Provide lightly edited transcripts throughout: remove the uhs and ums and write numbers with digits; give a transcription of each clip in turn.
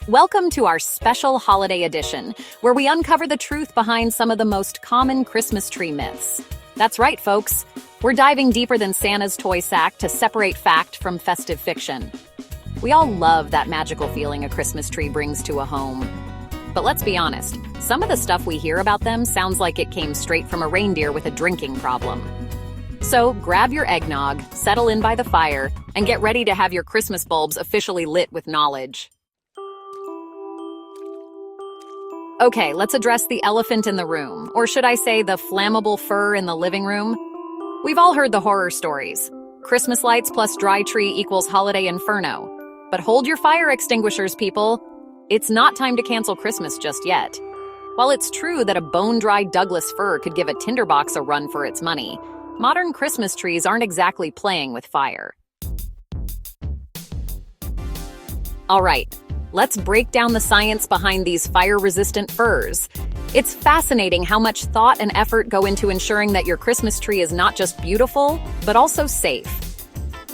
Welcome to our special holiday edition, where we uncover the truth behind some of the most common Christmas tree myths. That's right, folks. We're diving deeper than Santa's toy sack to separate fact from festive fiction. We all love that magical feeling a Christmas tree brings to a home. But let's be honest, some of the stuff we hear about them sounds like it came straight from a reindeer with a drinking problem. So grab your eggnog, settle in by the fire, and get ready to have your Christmas bulbs officially lit with knowledge. Okay, let's address the elephant in the room, or should I say the flammable fur in the living room? We've all heard the horror stories. Christmas lights plus dry tree equals holiday inferno. But hold your fire extinguishers, people. It's not time to cancel Christmas just yet. While it's true that a bone-dry Douglas fir could give a tinderbox a run for its money, modern Christmas trees aren't exactly playing with fire. All right, let's break down the science behind these fire-resistant firs. It's fascinating how much thought and effort go into ensuring that your Christmas tree is not just beautiful, but also safe.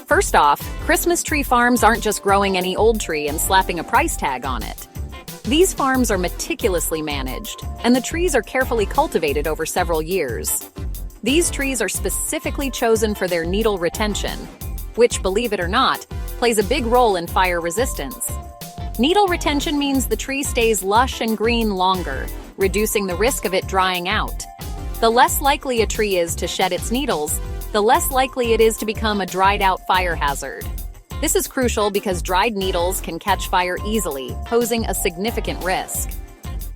First off, Christmas tree farms aren't just growing any old tree and slapping a price tag on it. These farms are meticulously managed, and the trees are carefully cultivated over several years. These trees are specifically chosen for their needle retention, which, believe it or not, plays a big role in fire resistance. Needle retention means the tree stays lush and green longer, reducing the risk of it drying out. The less likely a tree is to shed its needles, the less likely it is to become a dried-out fire hazard. This is crucial because dried needles can catch fire easily, posing a significant risk.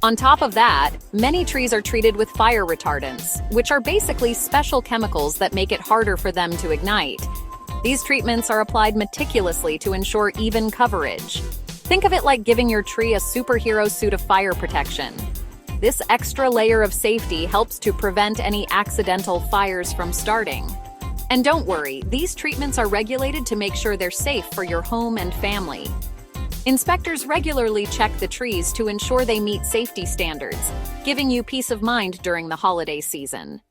On top of that, many trees are treated with fire retardants, which are basically special chemicals that make it harder for them to ignite. These treatments are applied meticulously to ensure even coverage. Think of it like giving your tree a superhero suit of fire protection. This extra layer of safety helps to prevent any accidental fires from starting. And don't worry, these treatments are regulated to make sure they're safe for your home and family. Inspectors regularly check the trees to ensure they meet safety standards, giving you peace of mind during the holiday season.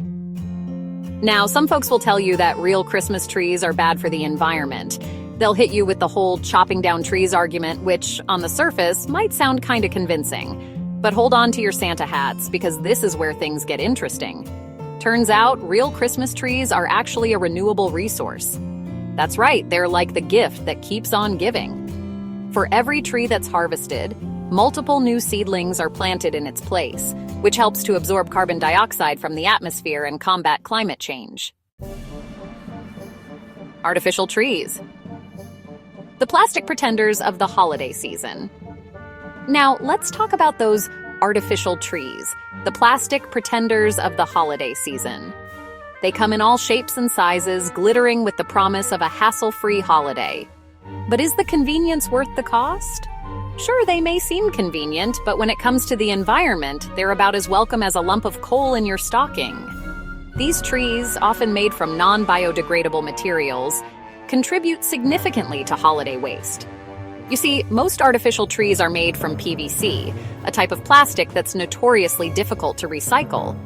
Now, some folks will tell you that real Christmas trees are bad for the environment. They'll hit you with the whole chopping down trees argument, which, on the surface, might sound kind of convincing. But hold on to your Santa hats, because this is where things get interesting. Turns out, real Christmas trees are actually a renewable resource. That's right, they're like the gift that keeps on giving. For every tree that's harvested, multiple new seedlings are planted in its place, which helps to absorb carbon dioxide from the atmosphere and combat climate change. Artificial trees. The plastic pretenders of the holiday season. Now, let's talk about those artificial trees, the plastic pretenders of the holiday season. They come in all shapes and sizes, glittering with the promise of a hassle-free holiday. But is the convenience worth the cost? Sure, they may seem convenient, but when it comes to the environment, they're about as welcome as a lump of coal in your stocking. These trees, often made from non-biodegradable materials, contribute significantly to holiday waste. You see, most artificial trees are made from PVC, a type of plastic that's notoriously difficult to recycle.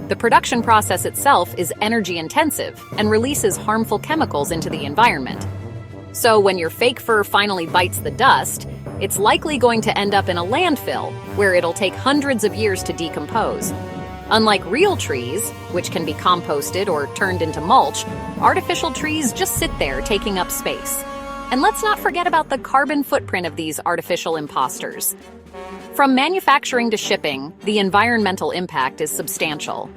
The production process itself is energy-intensive and releases harmful chemicals into the environment. So when your fake fir finally bites the dust, it's likely going to end up in a landfill, where it'll take hundreds of years to decompose. Unlike real trees, which can be composted or turned into mulch, artificial trees just sit there taking up space. And let's not forget about the carbon footprint of these artificial imposters. From manufacturing to shipping, the environmental impact is substantial.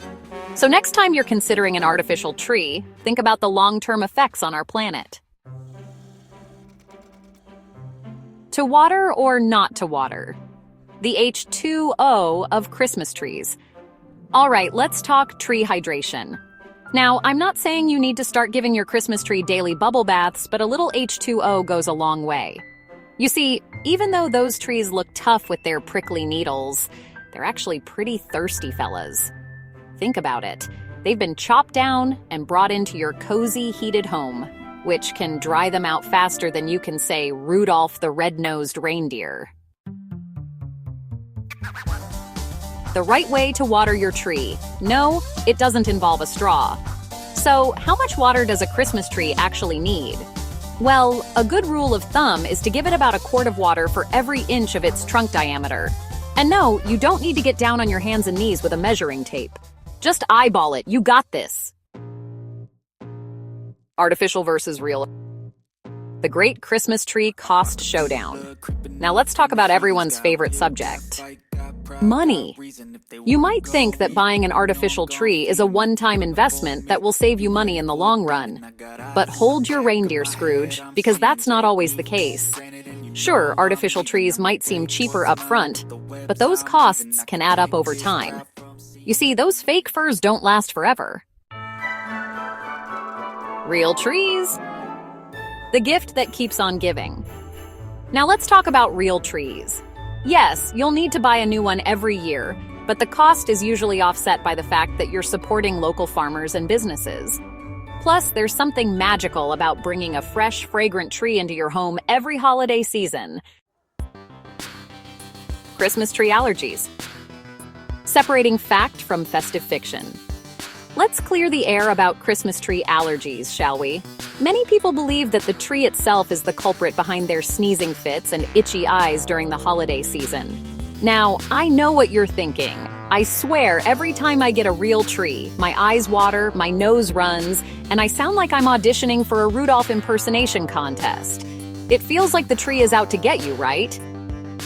So next time you're considering an artificial tree, think about the long-term effects on our planet. To water or not to water? The H2O of Christmas trees. All right, let's talk tree hydration. Now, I'm not saying you need to start giving your Christmas tree daily bubble baths, but a little H2O goes a long way. You see, even though those trees look tough with their prickly needles, they're actually pretty thirsty fellas. Think about it. They've been chopped down and brought into your cozy, heated home, which can dry them out faster than you can say Rudolph the Red-Nosed Reindeer. The right way to water your tree. No, it doesn't involve a straw. So, how much water does a Christmas tree actually need? Well, a good rule of thumb is to give it about a quart of water for every inch of its trunk diameter. And no, you don't need to get down on your hands and knees with a measuring tape. Just eyeball it, you got this. Artificial versus real. The Great Christmas Tree Cost Showdown. Now let's talk about everyone's favorite subject. Money. You might think that buying an artificial tree is a one-time investment that will save you money in the long run. But hold your reindeer, Scrooge, because that's not always the case. Sure, artificial trees might seem cheaper up front, but those costs can add up over time. You see, those fake firs don't last forever. Real trees. The gift that keeps on giving. Now let's talk about real trees. Yes, you'll need to buy a new one every year, but the cost is usually offset by the fact that you're supporting local farmers and businesses. Plus, there's something magical about bringing a fresh, fragrant tree into your home every holiday season. Christmas tree allergies. Separating fact from festive fiction. Let's clear the air about Christmas tree allergies, shall we? Many people believe that the tree itself is the culprit behind their sneezing fits and itchy eyes during the holiday season. Now, I know what you're thinking. I swear every time I get a real tree, my eyes water, my nose runs, and I sound like I'm auditioning for a Rudolph impersonation contest. It feels like the tree is out to get you, right?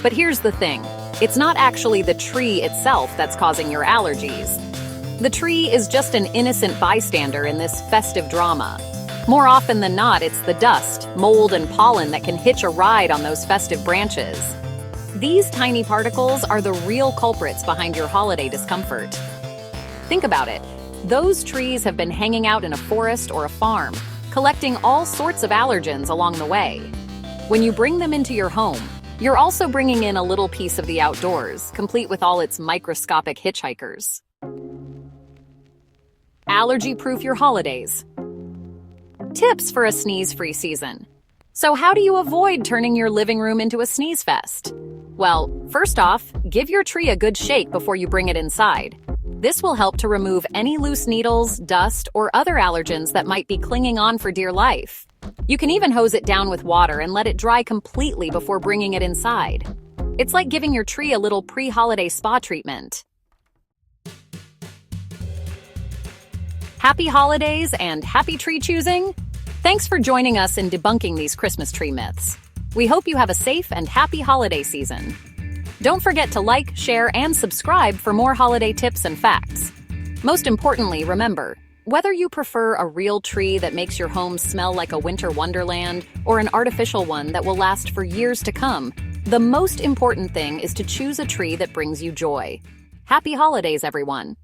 But here's the thing. It's not actually the tree itself that's causing your allergies. The tree is just an innocent bystander in this festive drama. More often than not, it's the dust, mold, and pollen that can hitch a ride on those festive branches. These tiny particles are the real culprits behind your holiday discomfort. Think about it. Those trees have been hanging out in a forest or a farm, collecting all sorts of allergens along the way. When you bring them into your home, you're also bringing in a little piece of the outdoors, complete with all its microscopic hitchhikers. Allergy-proof your holidays. Tips for a sneeze-free season. So how do you avoid turning your living room into a sneeze fest? Well, first off, give your tree a good shake before you bring it inside. This will help to remove any loose needles, dust, or other allergens that might be clinging on for dear life. You can even hose it down with water and let it dry completely before bringing it inside. It's like giving your tree a little pre-holiday spa treatment. Happy holidays and happy tree choosing! Thanks for joining us in debunking these Christmas tree myths. We hope you have a safe and happy holiday season. Don't forget to like, share, and subscribe for more holiday tips and facts. Most importantly, remember, whether you prefer a real tree that makes your home smell like a winter wonderland or an artificial one that will last for years to come, the most important thing is to choose a tree that brings you joy. Happy holidays, everyone!